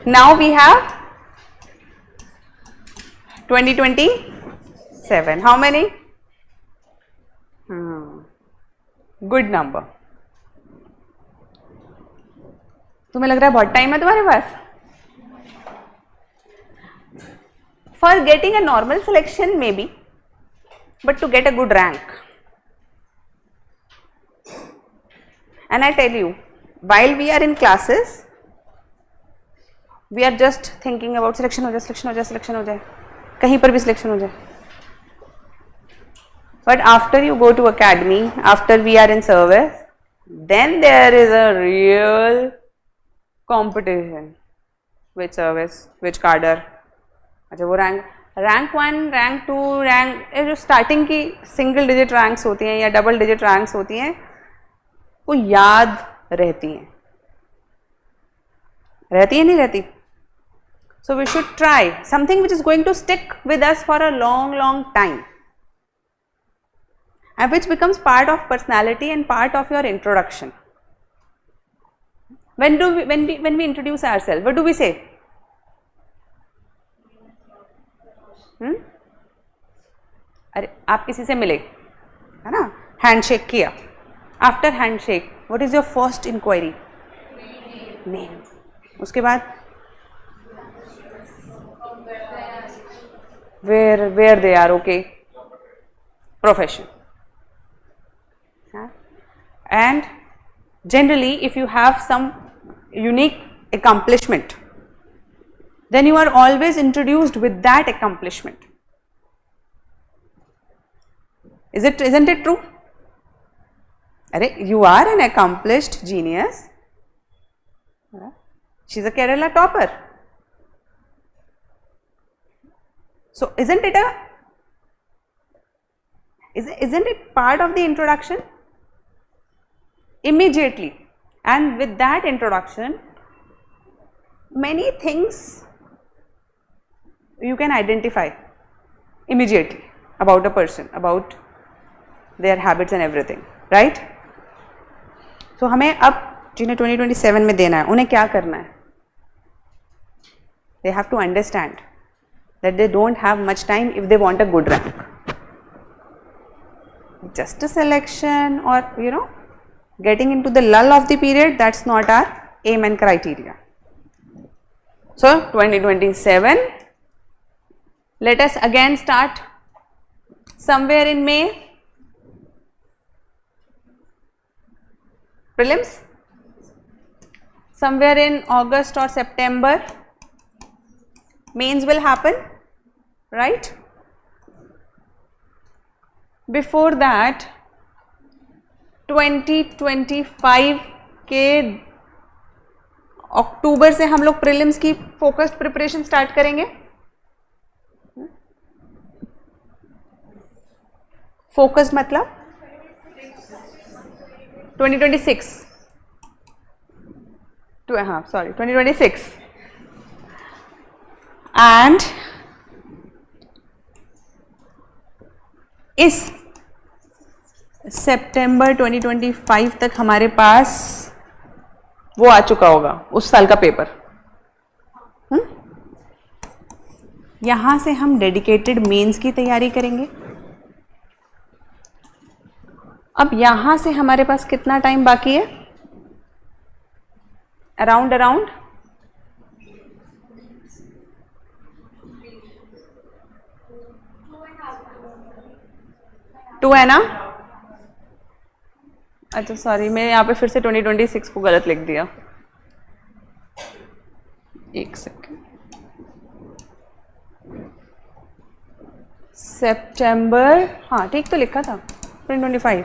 Now we have 2027. How many? Good number. तुम्हें लग रहा है बहुत टाइम है तुम्हारे पास? For getting a normal selection maybe, but to get a good rank. And I tell you, while we are in classes, we are just thinking about selection हो जाए, selection हो जाए, selection हो जाए, कहीं पर भी selection हो जाए. But after you go to academy, after we are in service, then there is a real competition. Which service, which cadre. अच्छा वो रैंक 1, रैंक 2, रैंक जो स्टार्टिंग की सिंगल डिजिट रैंक्स होती हैं या डबल डिजिट रैंक्स होती हैं वो याद रहती हैं, नहीं रहती? So we should try something which is going to stick with us for a long time and which becomes part of personality and part of your introduction. when we introduce ourselves, what do we say? अरे आप किसी से मिले है ना, handshake किया. After handshake what is your first inquiry? Name. उसके बाद where they are, okay, profession. And generally if you have some unique accomplishment, then you are always introduced with that accomplishment. Isn't it true? Arey, you are an accomplished genius. She's a Kerala topper. So isn't it part of the introduction? Immediately, and with that introduction many things you can identify immediately about a person, about their habits and everything, right? So हमें अब जिन्हें 2027 में देना है उन्हें क्या करना है? They have to understand that they don't have much time if they want a good rank. Just a selection or getting into the lull of the period, that's not our aim and criteria. So 2027, let us again start somewhere in May. Prelims, somewhere in August or September mains will happen, right? Before that 2025 के अक्टूबर से हम लोग prelims की focused preparation start करेंगे. Focused मतलब 2026, 2026. And इस सितंबर 2025 तक हमारे पास वो आ चुका होगा उस साल का पेपर. यहां से हम डेडिकेटेड मेंस की तैयारी करेंगे. अब यहां से हमारे पास कितना टाइम बाकी है? अराउंड 2 है ना? अच्छा सॉरी, मैं यहाँ पे फिर से 2026 को गलत लिख दिया. एक सेकेंड. सितंबर, हाँ ठीक तो लिखा था 2025.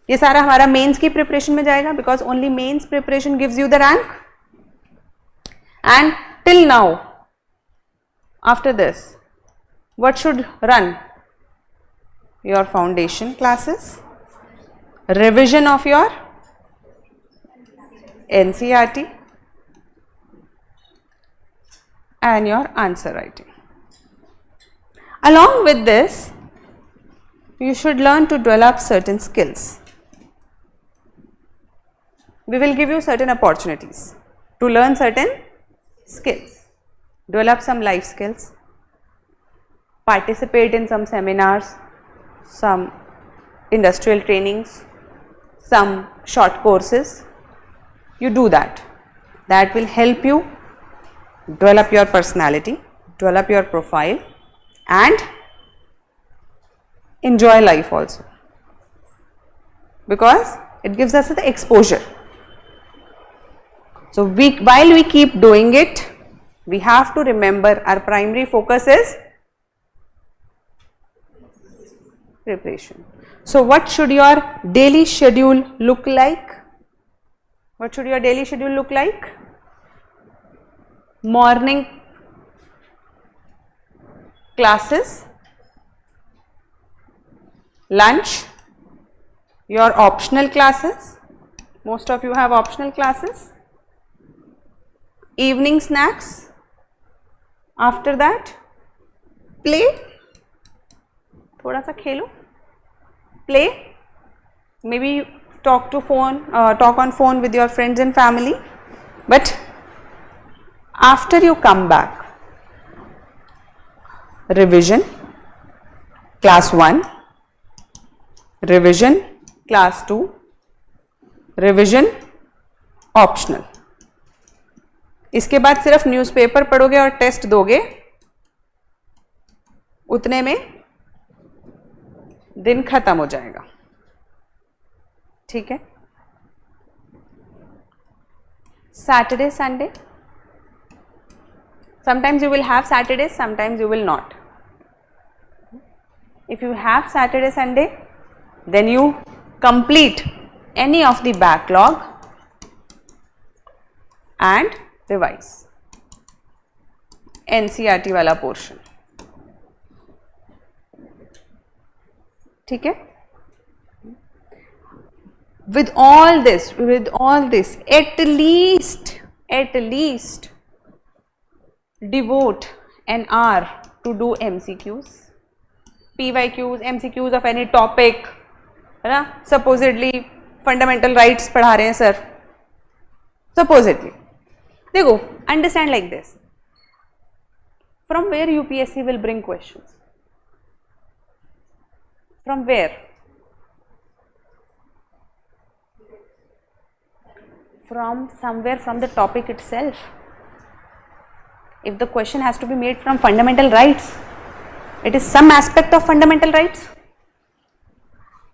ये सारा हमारा मेंस की प्रिपरेशन में जाएगा because only mains preparation gives you the rank. And till now after this what should run? Your foundation classes, revision of your NCERT and your answer writing. Along with this, you should learn to develop certain skills. We will give you certain opportunities to learn certain skills. Develop some life skills. Participate in some seminars, some industrial trainings, some short courses. You do that. That will help you develop your personality, develop your profile, and enjoy life also, because it gives us the exposure. So while we keep doing it, we have to remember our primary focus is preparation. So what should your daily schedule look like? What should your daily schedule look like? Morning classes, lunch, your optional classes, most of you have optional classes, evening snacks, after that play, थोड़ा सा खेलो, play, maybe talk on phone with your friends and family. But after you come back, revision class 1, revision class 2, revision optional. इसके बाद सिर्फ newspaper पढ़ोगे और test दोगे, उतने में दिन खत्म हो जाएगा. ठीक है. Saturday, Sunday, sometimes you will have Saturdays, sometimes you will not. If you have Saturday, Sunday, then you complete any of the backlog and revise NCERT वाला portion. ठीक है. With all this, at least devote an hour to do MCQs, PYQs, MCQs of any topic, है ना. Supposedly fundamental rights पढ़ा रहे हैं sir, supposedly. देखो, understand like this. From where UPSC will bring questions? From where? From somewhere from the topic itself. If the question has to be made from fundamental rights, it is some aspect of fundamental rights.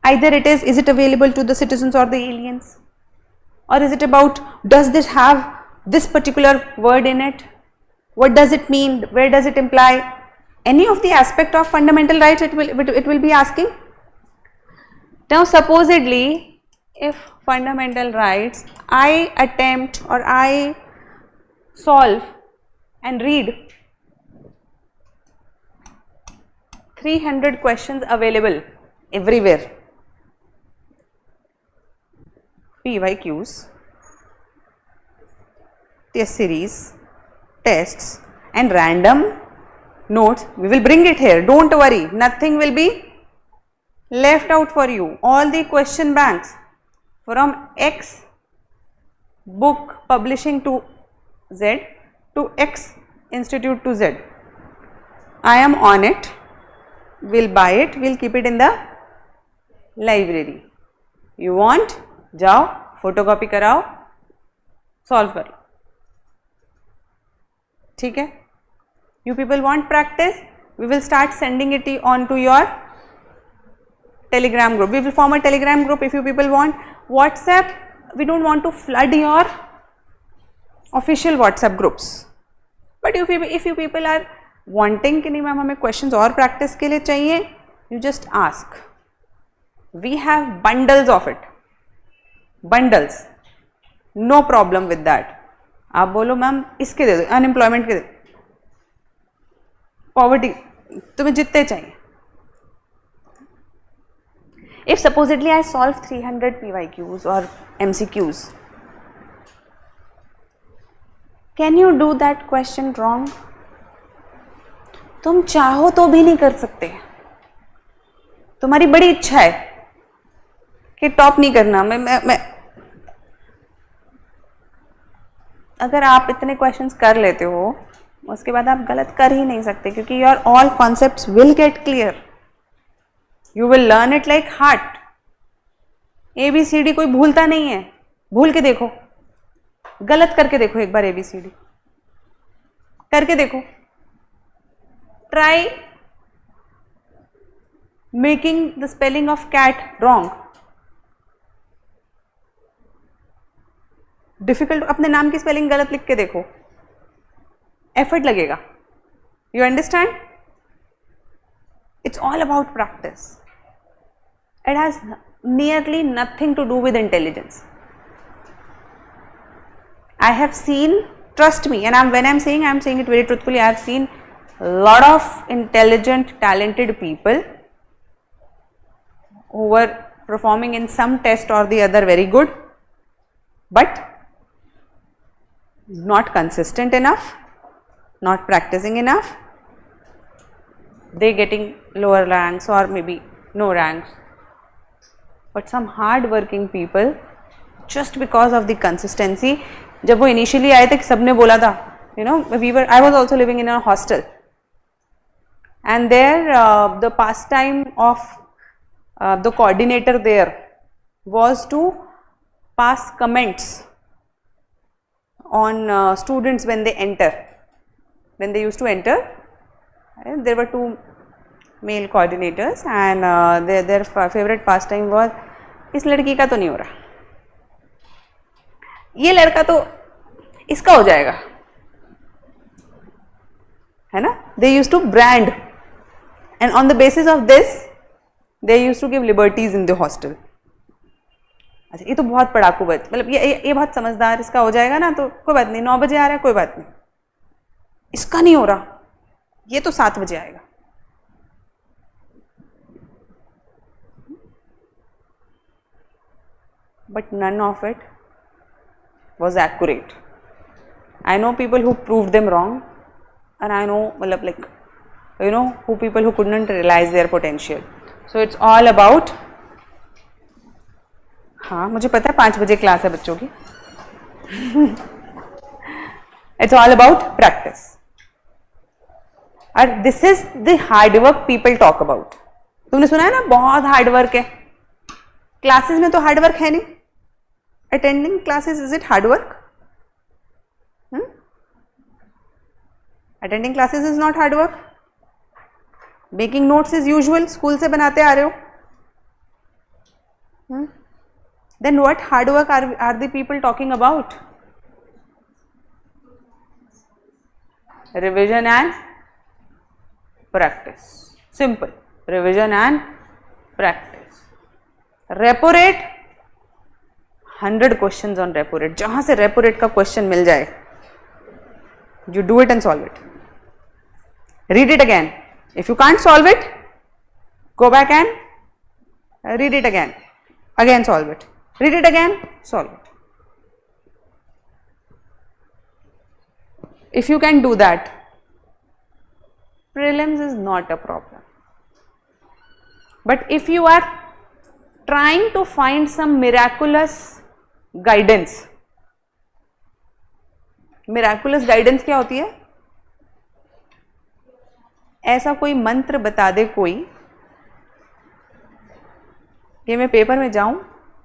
Either it is it available to the citizens or the aliens, or is it about, does this have this particular word in it, what does it mean, where does it imply? Any of the aspect of fundamental rights it will be asking. Now supposedly, if fundamental rights I attempt or I solve and read 300 questions available everywhere, PYQs, test series, tests and random notes, we will bring it here, don't worry, nothing will be left out for you. All the question banks from X book publishing to Z to X institute to Z, I am on it, we'll buy it, we'll keep it in the library. You want, जाओ photocopy कराओ, solve करो. ठीक है. You people want practice, we will start sending it on to your Telegram group. We will form a Telegram group if you people want. WhatsApp, we don't want to flood your official WhatsApp groups. But if you people are wanting कि नहीं ma'am हमें questions और practice के लिए चाहिए, you just ask. We have bundles of it. Bundles. No problem with that. आप बोलो ma'am इसके दे दो, अनएम्प्लॉयमेंट के दे, पॉवर्टी, तुम्हें जितने चाहिए. If supposedly I solve 300 PYQs or MCQs, can you do that question wrong? तुम चाहो तो भी नहीं कर सकते. तुम्हारी बड़ी इच्छा है कि टॉप नहीं करना, मैं अगर आप इतने क्वेश्चंस कर लेते हो उसके बाद आप गलत कर ही नहीं सकते, क्योंकि your all concepts will get clear, you will learn it like heart. ABCD कोई भूलता नहीं है, भूल के देखो, गलत करके देखो, एक बार ABCD करके देखो, try making the spelling of cat wrong. Difficult, अपने नाम की स्पेलिंग गलत लिख के देखो, एफर्ट लगेगा। You understand? It's all about practice. It has nearly nothing to do with intelligence. I have seen, trust me, and when I'm saying it very truthfully, I have seen a lot of intelligent, talented people who were performing in some test or the other very good, but not consistent enough, not practicing enough, they getting lower ranks or maybe no ranks. But some hard working people, just because of the consistency, जब वो initially आए थे कि सबने बोला था, I was also living in a hostel, and there the pastime of the coordinator there was to pass comments on students when they enter. When they used to enter, there were two male coordinators, and their favorite pastime was, इस लड़की का तो नहीं हो रहा, ये लड़का तो इसका हो जाएगा, है ना? They used to brand, and on the basis of this they used to give liberties in the hostel. अच्छा, ये तो बहुत पढ़ाकू बच्चा, मतलब ये बहुत समझदार, इसका हो जाएगा ना, तो कोई बात नहीं, 9 बजे आ रहा है, कोई बात नहीं, इसका नहीं हो रहा, ये तो 7 बजे आएगा। But none of it was accurate. I know people who proved them wrong, and I know, who people who couldn't realize their potential. So it's all about, हाँ मुझे पता है 5 बजे क्लास है बच्चों की। It's all about practice. और this is the hard work people talk about. तुमने सुना है ना, बहुत हार्ड वर्क है। क्लासेस में तो हार्ड वर्क है नहीं। Attending classes, is it hard work? Attending classes is not hard work. Making notes is usual, school से बनाते आ रहे हो। Then what hard work are the people talking about? Revision and practice. Simple. Revision and practice. Repo rate, 100 questions on repo rate. जहां से repo rate का question मिल जाए, you do it and solve it. Read it again. If you can't solve it, go back and read it again. Again solve it. Read it again, solve it. If you can do that, prelims is not a problem. But if you are trying to find some miraculous guidance, miraculous guidance क्या होती है? ऐसा कोई मंत्र बता दे कोई कि मैं पेपर में जाऊं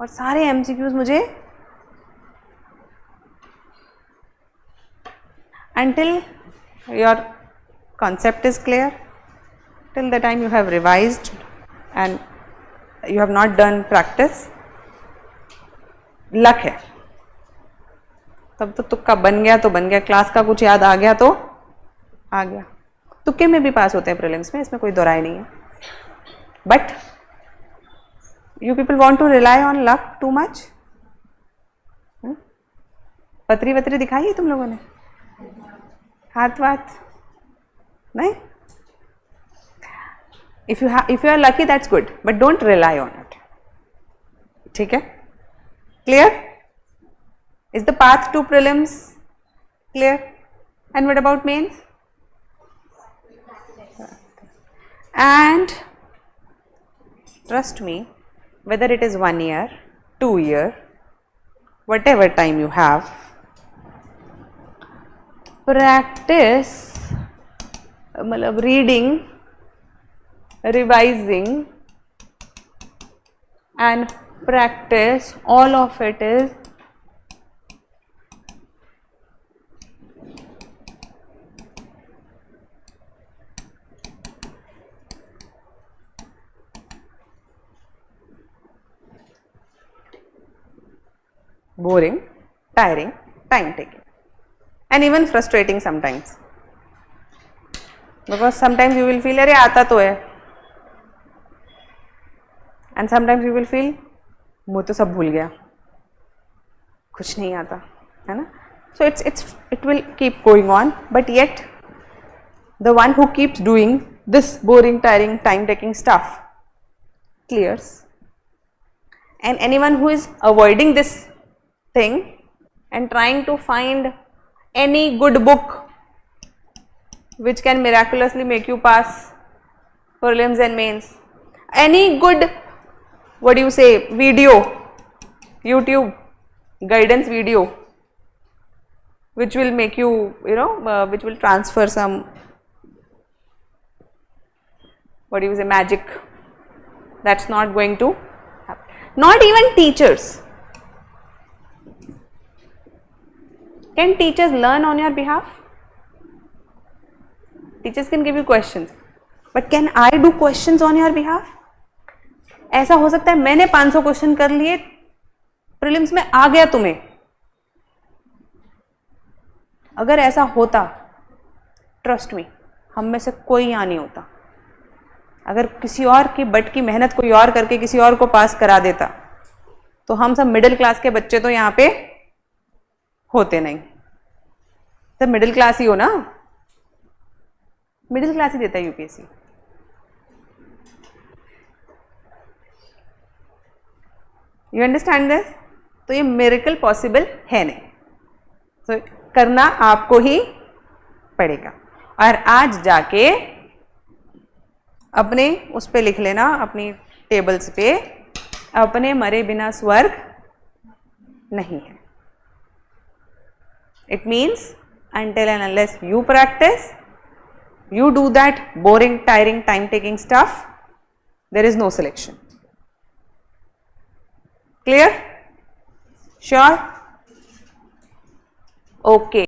और सारे MCQs मुझे, until your concept is clear, till the time you have revised and you have not done practice, luck है, तब तो तुक्का बन गया तो बन गया, क्लास का कुछ याद आ गया तो आ गया। तुक्के में भी पास होते हैं प्रीलिम्स में, इसमें कोई दोराय नहीं है। But you people want to rely on luck too much. पत्री वत्री दिखाई है तुम लोगों ने, हाथ वाथ नहीं? If you are lucky that's good, but don't rely on it. ठीक है, clear? Is the path to prelims clear? And what about mains? And trust me, whether it is 1 year, 2 year, whatever time you have, practice मतलब reading, revising and practice, all of it is boring, tiring, time taking and even frustrating sometimes, because sometimes you will feel अरे आता तो है, and sometimes you will feel मुझे तो सब भूल गया, कुछ नहीं आता है ना. So it will keep going on, but yet the one who keeps doing this boring, tiring, time taking stuff clears, and anyone who is avoiding this thing and trying to find any good book which can miraculously make you pass prelims and mains, any good, what do you say, video, YouTube guidance video which will make you, which will transfer some, what do you say, magic, that's not going to happen. Not even teachers. Can teachers learn on your behalf? Teachers can give you questions, but can I do questions on your behalf? ऐसा हो सकता है मैंने 500 question कर लिए, prelims में आ गया तुम्हें. अगर ऐसा होता, ट्रस्ट मी, हम में से कोई यहाँ नहीं होता. अगर किसी और की बट की मेहनत कोई और करके किसी और को पास करा देता, तो हम सब मिडिल क्लास के बच्चे तो यहाँ पे होते नहीं. सब मिडिल क्लास ही हो ना, मिडिल क्लास ही देता है यूपीएससी. You understand this? तो ये मिरेकल पॉसिबल है नहीं, तो करना आपको ही पड़ेगा. और आज जाके अपने उस पे लिख लेना, अपनी टेबल्स पे, अपने मरे बिना स्वर्ग नहीं है. It means until and unless you practice, you do that boring, tiring, time taking stuff, there is no selection. Clear? Sure? Okay.